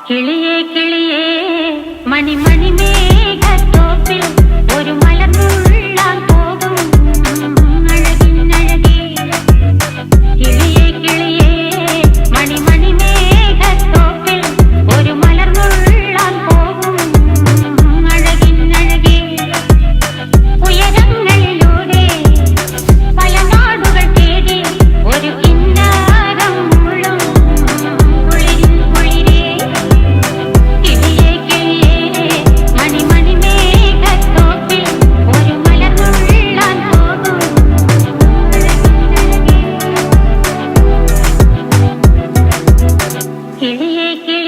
കിളിയേ കിളിയേ മണിമണി മേഘത്തോപ്പിൽ ഒരു മലർന്നുള്ളാൻ പോകും അഴകിനഴകേ. കിളിയേ കിളിയേ മണിമണി മേഘത്തോപ്പിൽ ഒരു മലർന്നുള്ളാൻ പോകും അഴകിനഴകേ. ഉയരങ്ങളിലൂടെ പല നാടുകൾ തേടി ഒരു കിന്നാരം മുള്ളും കുളിരിൻ കുളിരേ. കിളിയേ കിളിയേ മണിമണി മേഘത്തോപ്പിൽ ഒരു മലർന്നുള്ളാൻ പോകും അഴകിനഴകേ. കിളിയേ കിളിയേ